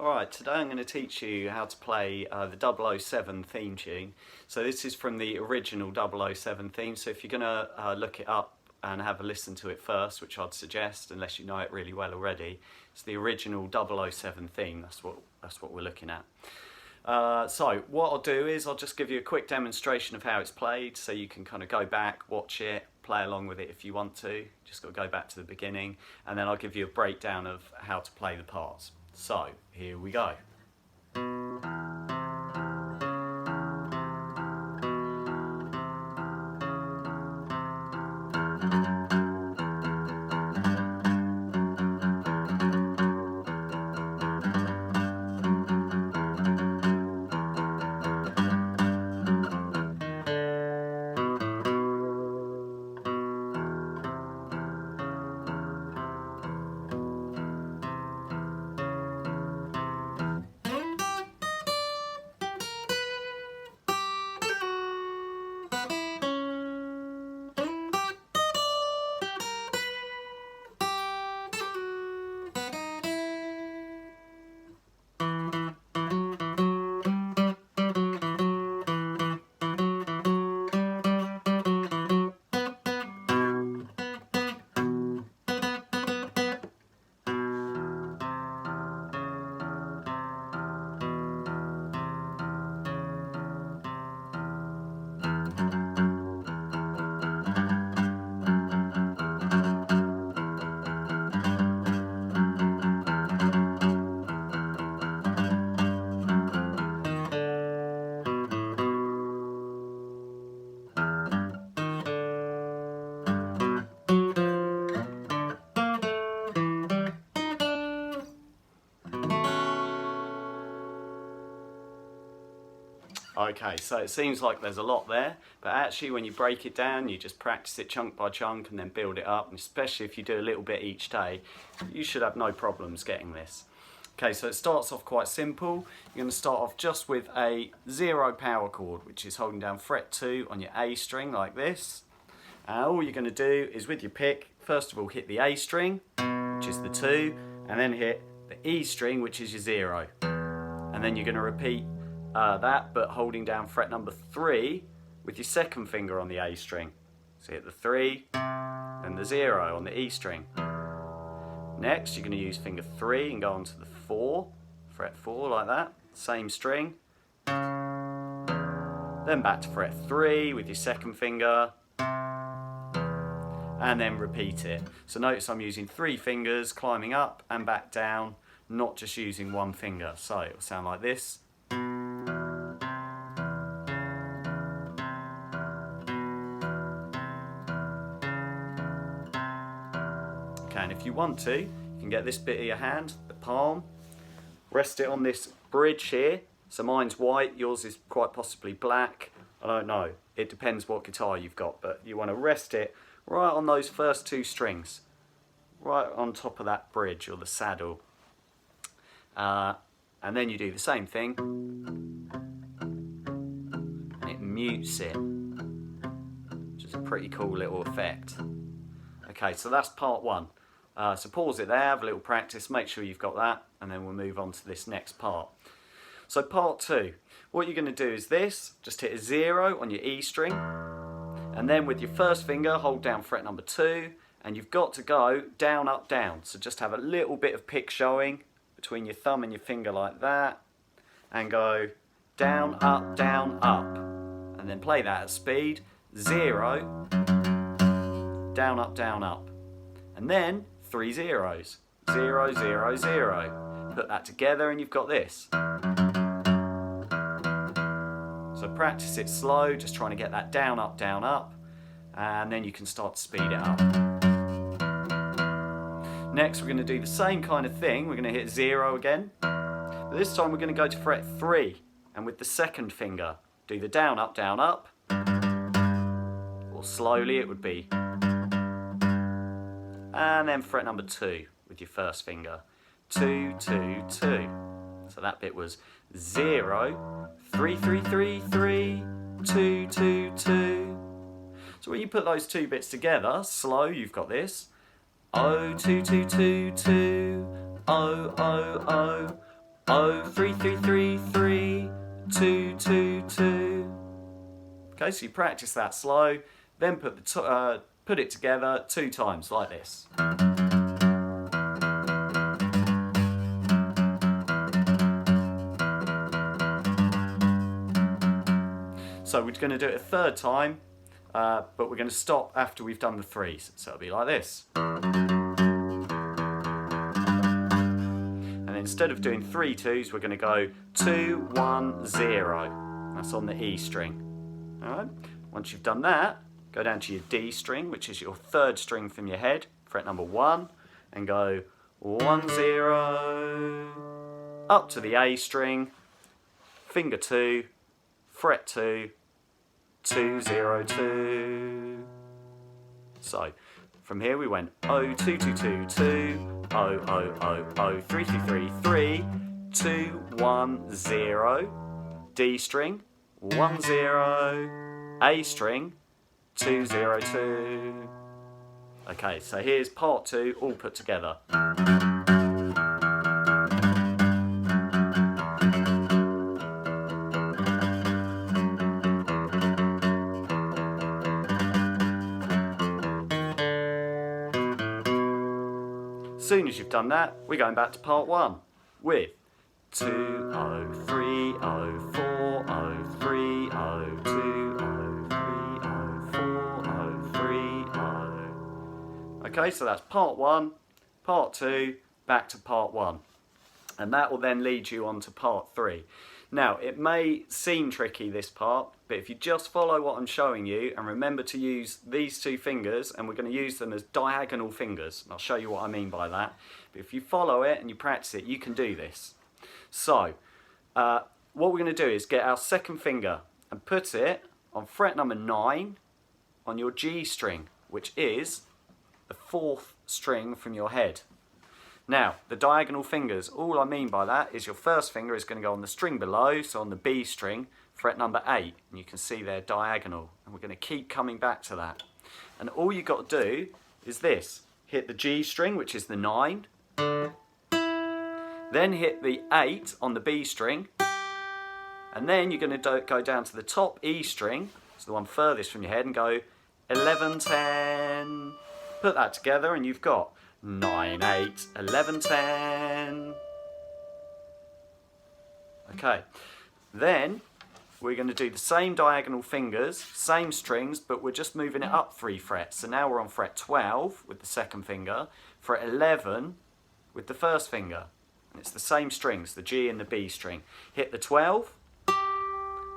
Alright, today I'm going to teach you how to play the 007 theme tune. So this is from the original 007 theme, so if you're going to look it up and have a listen to it first, which I'd suggest, unless you know it really well already, it's the original 007 theme, that's what we're looking at. So what I'll do is I'll just give you a quick demonstration of how it's played, so you can kind of go back, watch it, play along with it if you want to. Just got to go back to the beginning, and then I'll give you a breakdown of how to play the parts. So, here we go. Okay, so it seems like there's a lot there, but actually when you break it down, you just practice it chunk by chunk and then build it up, and especially if you do a little bit each day, you should have no problems getting this. Okay, so it starts off quite simple. You're going to start off just with a 0 power chord, which is holding down fret 2 on your A string like this. And all you're going to do is with your pick, first of all hit the A string, which is the 2, and then hit the E string, which is your 0. And then you're going to repeat that, but holding down fret number 3 with your second finger on the A string. So hit the 3, then the 0 on the E string. Next, you're going to use finger 3 and go on to the 4, fret 4 like that, same string. Then back to fret 3 with your second finger, and then repeat it. So notice I'm using 3 fingers, climbing up and back down, not just using one finger. So it'll sound like this. And if you want to, you can get this bit of your hand, the palm, rest it on this bridge here. So mine's white, yours is quite possibly black. I don't know, it depends what guitar you've got, but you want to rest it right on those first 2 strings, right on top of that bridge or the saddle. And then you do the same thing, and it mutes it, which is a pretty cool little effect. Okay, so that's part 1. So pause it there, have a little practice, make sure you've got that, and then we'll move on to this next part. So part 2, what you're going to do is this, just hit a 0 on your E string, and then with your first finger hold down fret number 2, and you've got to go down, up, down. So just have a little bit of pick showing between your thumb and your finger like that, and go down, up, and then play that at speed, 0, down, up, and then 3 zeros, 0, 0, 0. Put that together and you've got this. So practice it slow, just trying to get that down, up, and then you can start to speed it up. Next we're going to do the same kind of thing, we're going to hit 0 again, but this time we're going to go to fret 3, and with the second finger, do the down, up, or slowly it would be, and then fret number 2 with your first finger, 2, 2, 2. So that bit was 0, 3, 3, 3, 3, 2, 2, 2. So when you put those 2 bits together, slow, you've got this, 0, 2, 2, 2, 2, 0, 0, 0, O, 3, 3, 3, 3, 2, 2, 2. Okay, so you practice that slow, then put it together 2 times like this. So we're going to do it a 3rd time, but we're going to stop after we've done the 3s. So it'll be like this. And instead of doing 3 2s, we're going to go 2, 1, 0. That's on the E string. Alright. Once you've done that, go down to your D string, which is your 3rd string from your head, fret number 1, and go 1, 0, up to the A string, finger 2, fret 2, 2, 0, 2. So, from here we went O, 2, 2, 2, 2, O, O, O, O, 3, 3, 3, 3, 2, 1, 0, D string, 1, 0, A string, 2, 0, 2. Okay, so here's part 2 all put together. As soon as you've done that, we're going back to part 1 with 2, O, 3, O, 4, O, 3, O, 2, O, 3, O, 4, O, 3, O. Okay, so that's part 1, part 2, back to part 1. And that will then lead you on to part 3. Now, it may seem tricky, this part, but if you just follow what I'm showing you and remember to use these 2 fingers, and we're going to use them as diagonal fingers. I'll show you what I mean by that. But if you follow it and you practice it, you can do this. So, what we're going to do is get our 2nd finger and put it on fret number 9 on your G string, which is the 4th string from your head. Now, the diagonal fingers, all I mean by that is your 1st finger is going to go on the string below, so on the B string, fret number 8, and you can see they're diagonal, and we're going to keep coming back to that. And all you've got to do is this: hit the G string, which is the 9, then hit the 8 on the B string, and then you're going to go down to the top E string, so the one furthest from your head, and go 11, 10. Put that together and you've got 9, 8, 11, 10. Okay, then we're going to do the same diagonal fingers, same strings, but we're just moving it up 3 frets. So now we're on fret 12 with the 2nd finger, fret 11 with the 1st finger. And it's the same strings, the G and the B string. Hit the 12,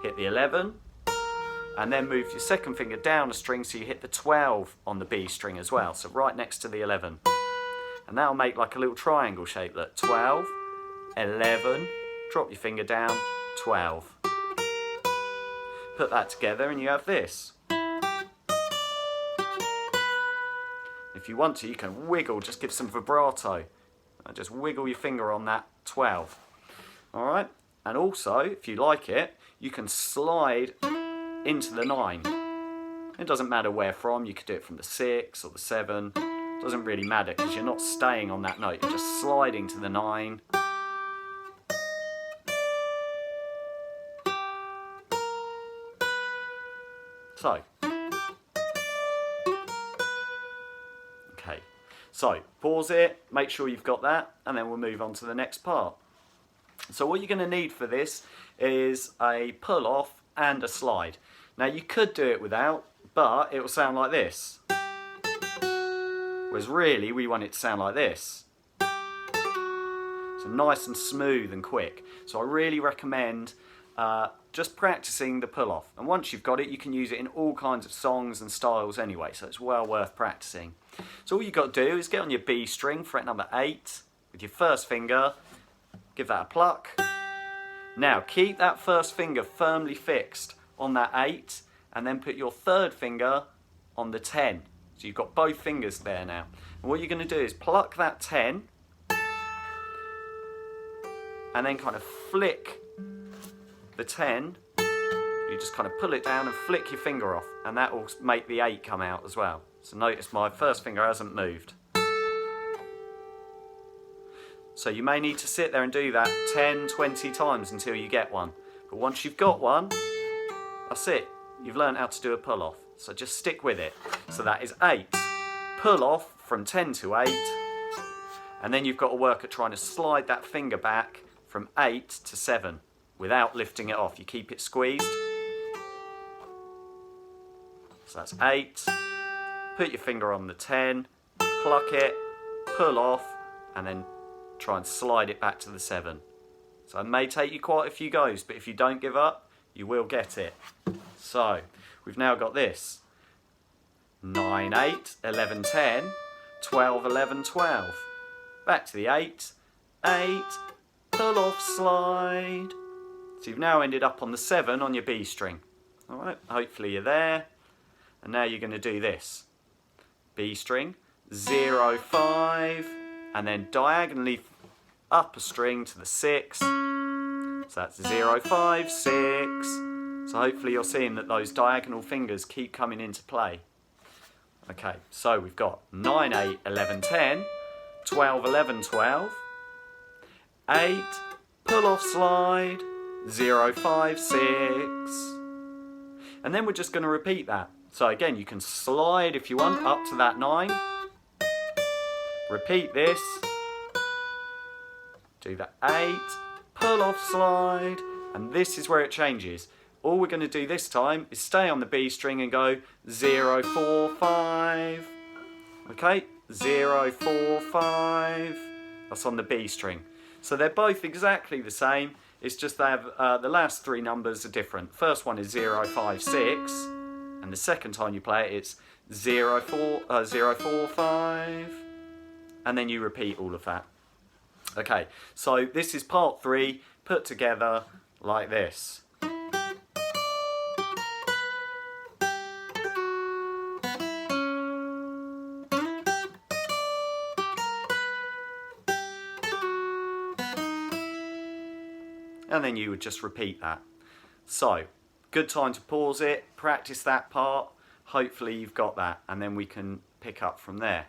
hit the 11, and then move your 2nd finger down a string so you hit the 12 on the B string as well. So right next to the 11. And that'll make like a little triangle shape. Look, 12, 11, drop your finger down, 12. Put that together and you have this. If you want to, you can wiggle, just give some vibrato. And just wiggle your finger on that 12. Alright? And also, if you like it, you can slide into the 9. It doesn't matter where from, you could do it from the 6 or the 7. It doesn't really matter because you're not staying on that note, you're just sliding to the 9. So, okay, so pause it, make sure you've got that, and then we'll move on to the next part. So what you're going to need for this is a pull off and a slide. Now you could do it without, but it will sound like this. Whereas really we want it to sound like this. So nice and smooth and quick. So I really recommend just practicing the pull off. And once you've got it, you can use it in all kinds of songs and styles anyway, so it's well worth practicing. So all you've got to do is get on your B string, fret number 8, with your 1st finger, give that a pluck. Now keep that 1st finger firmly fixed on that 8, and then put your 3rd finger on the 10. So you've got both fingers there now. And what you're going to do is pluck that 10, and then kind of flick the 10. You just kind of pull it down and flick your finger off, and that will make the 8 come out as well. So notice my 1st finger hasn't moved. So you may need to sit there and do that 10, 20 times until you get one. But once you've got one, that's it. You've learned how to do a pull-off. So just stick with it. So that is 8. Pull off from 10 to 8. And then you've got to work at trying to slide that finger back from 8 to 7 without lifting it off. You keep it squeezed. So that's 8. Put your finger on the 10, pluck it, pull off, and then try and slide it back to the 7. So it may take you quite a few goes, but if you don't give up, you will get it. So we've now got this. 9, 8, 11, 10, 12, 11, 12. Back to the 8, 8, pull off, slide. So you've now ended up on the 7 on your B string. All right, hopefully you're there. And now you're going to do this. B string, 0, 5, and then diagonally up a string to the 6. So that's 0, 5, 6. So hopefully you're seeing that those diagonal fingers keep coming into play. Okay, so we've got 9, 8, 11, 10, 12, 11, 12, 8, pull off, slide, 0, 5, 6. And then we're just going to repeat that. So again, you can slide if you want up to that 9. Repeat this. Do the 8, pull off, slide, and this is where it changes. All we're going to do this time is stay on the B string and go 0, 4, 5. Okay, 0, 4, 5. That's on the B string. So they're both exactly the same. It's just they have the last 3 numbers are different. First one is 0, 5, 6. And the second time you play it, it's 0, 4, 0, 4, 5. And then you repeat all of that. Okay, so this is part 3 put together like this. And then you would just repeat that. So, good time to pause it, practice that part. Hopefully you've got that, and then we can pick up from there.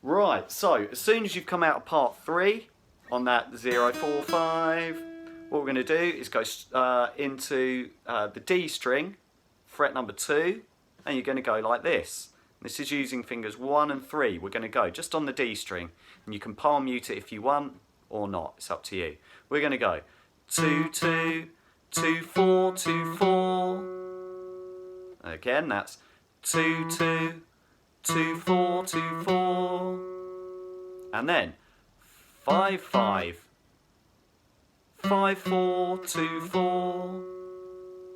Right, so as soon as you've come out of part 3 on that 0, 4, 5, what we're going to do is go into the D string, fret number 2, and you're going to go like this. This is using fingers 1 and 3. We're going to go just on the D string, and you can palm mute it if you want or not. It's up to you. We're going to go 2, 2, 2, 4, 2, 4. Again, that's 2, 2, 2, 4, 2, 4. And then 5, 5, 5, 4, 2, 4.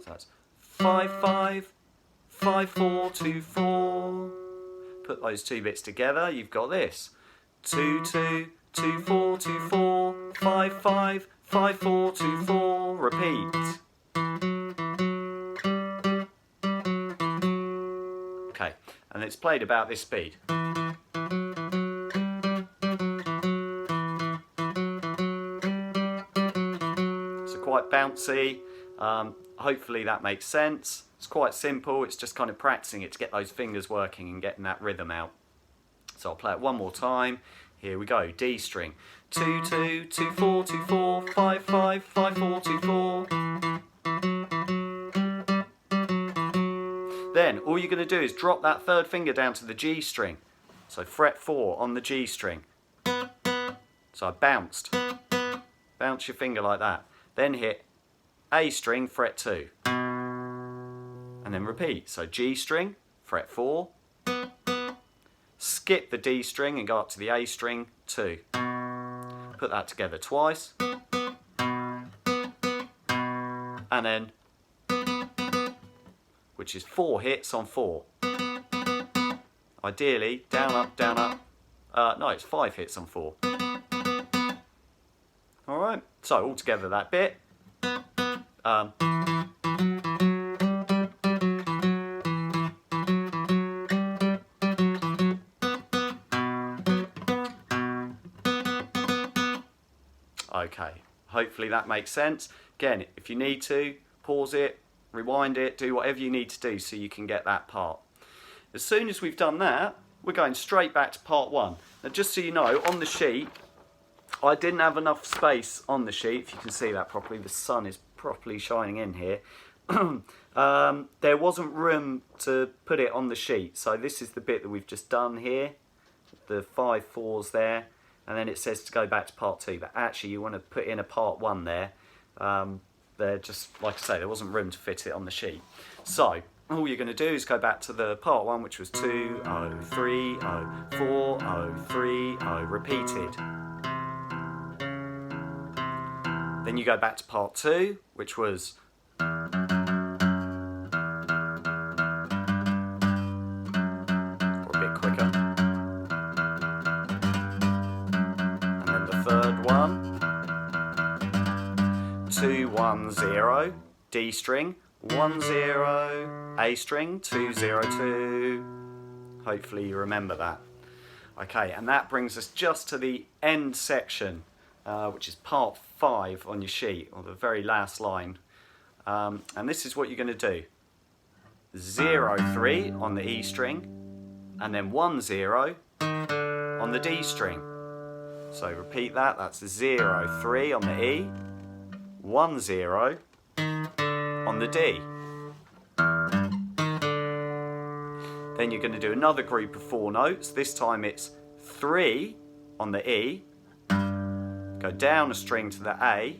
So that's 5, 5, 5, 4, 2, 4. Put those 2 bits together, you've got this. 2, 2, 2, 4, 2, 4, 5, 5, 5, 4, 2, 4. Repeat. Okay, and it's played about this speed. So quite bouncy. Hopefully that makes sense. It's quite simple. It's just kind of practicing it to get those fingers working and getting that rhythm out. So I'll play it one more time. Here we go. D string. 2, 2, 2, 4, 2, 4, 5, 5, 5, 4, 2, 4. Then all you're going to do is drop that third finger down to the G string. So fret 4 on the G string. So I bounced. Bounce your finger like that. Then hit A string, fret 2. And then repeat. So G string, fret 4. Skip the D string and go up to the A string, 2. Put that together twice. And then, which is 4 hits on 4. Ideally, down, up, down, up. No, it's 5 hits on 4. Alright, so all together that bit. Okay, hopefully that makes sense. Again, if you need to, pause it, rewind it, do whatever you need to do so you can get that part. As soon as we've done that, we're going straight back to part 1. Now just so you know, on the sheet, I didn't have enough space on the sheet, if you can see that properly. The sun is properly shining in here. There wasn't room to put it on the sheet, so this is the bit that we've just done here, the 5 4s there, and then it says to go back to part 2, but actually you want to put in a part 1 there. They're just, like I say, there wasn't room to fit it on the sheet. So all you're going to do is go back to the part 1, which was 2 0 3 0 4 0 3 0 repeated. Then you go back to part 2, which was or a bit quicker. And then the third one, 2 1 0, D string, 1 0, A string, 2 0 2. Hopefully you remember that. Okay, and that brings us just to the end section, which is part 5 on your sheet, or the very last line. And this is what you're going to do. 0 3 on the E string, and then 1 0 on the D string. So repeat that, that's 0 3 on the E, 1 0 on the D. Then you're going to do another group of 4 notes. This time it's 3 on the E, go down a string to the A,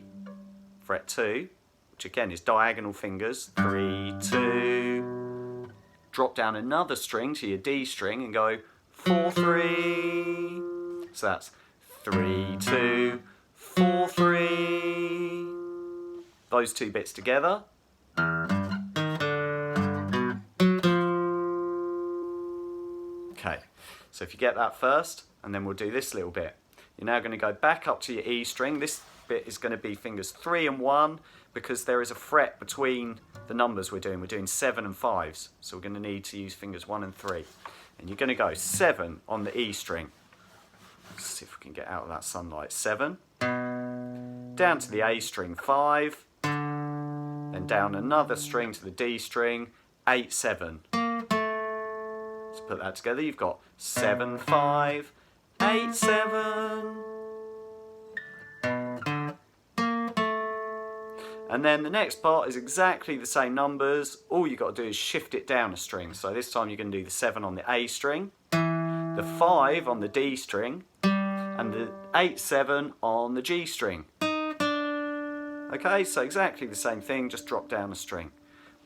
fret 2, which again is diagonal fingers, 3 2, drop down another string to your D string and go 4 3. So that's 3 2 4 3. Those 2 bits together. Okay, so if you get that first, and then we'll do this little bit. You're now going to go back up to your E string. This bit is going to be fingers 3 and 1, because there is a fret between the numbers we're doing. We're doing 7 and 5s, so we're going to need to use fingers 1 and 3. And you're going to go 7 on the E string. Let's see if we can get out of that sunlight. 7. Down to the A string, 5. Then down another string to the D string, 8 7. Let's put that together. You've got 7 5 8 7. And then the next part is exactly the same numbers. All you've got to do is shift it down a string. So this time you're going to do the 7 on the A string, the 5 on the D string, and the 8 7 on the G string. Okay, so exactly the same thing, just drop down a string.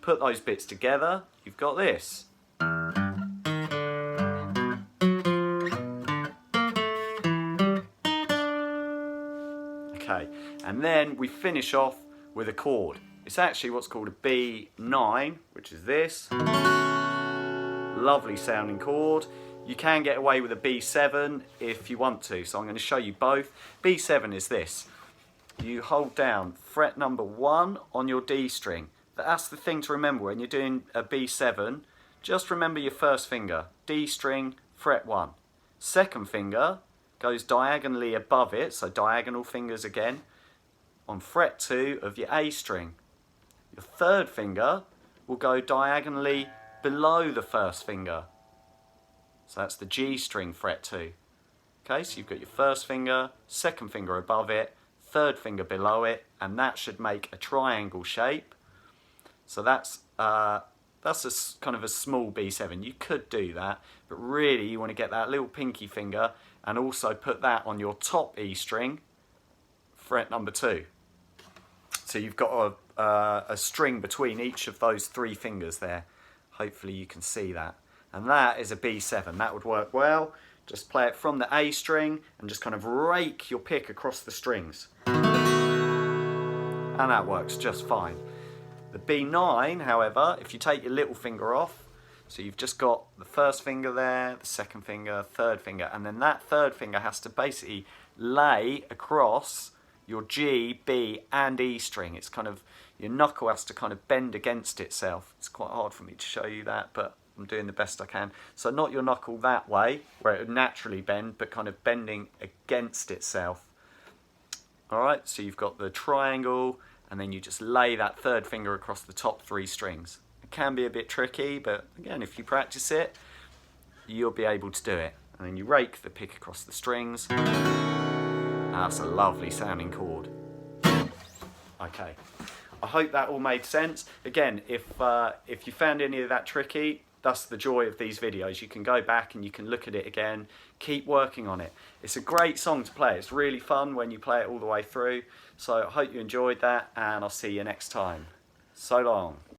Put those bits together, you've got this. Okay, and then we finish off with a chord. It's actually what's called a B9, which is this. Lovely sounding chord. You can get away with a B7 if you want to, so I'm going to show you both. B7 is this. You hold down fret number 1 on your D string. That's the thing to remember when you're doing a B7. Just remember your first finger, D string, fret 1. Second finger goes diagonally above it, so diagonal fingers again, on fret 2 of your A string. Your third finger will go diagonally below the first finger. So that's the G string, fret 2. Okay, so you've got your first finger, second finger above it, third finger below it, and that should make a triangle shape. So that's a kind of a small B7. You could do that, but really you want to get that little pinky finger and also put that on your top E string, fret number 2. So you've got a string between each of those 3 fingers there. Hopefully you can see that. And that is a B7. That would work well. Just play it from the A string and just kind of rake your pick across the strings. And that works just fine. The B9, however, if you take your little finger off, so you've just got the first finger there, the second finger, third finger, and then that third finger has to basically lay across your G, B and E string. It's kind of, your knuckle has to kind of bend against itself. It's quite hard for me to show you that, but I'm doing the best I can. So not your knuckle that way, where it would naturally bend, but kind of bending against itself. Alright, so you've got the triangle, and then you just lay that third finger across the top 3 strings. It can be a bit tricky, but again, if you practice it, you'll be able to do it. And then you rake the pick across the strings. That's a lovely sounding chord. Okay, I hope that all made sense. Again, if you found any of that tricky, that's the joy of these videos. You can go back and you can look at it again, keep working on it. It's a great song to play. It's really fun when you play it all the way through. So I hope you enjoyed that, and I'll see you next time. So long.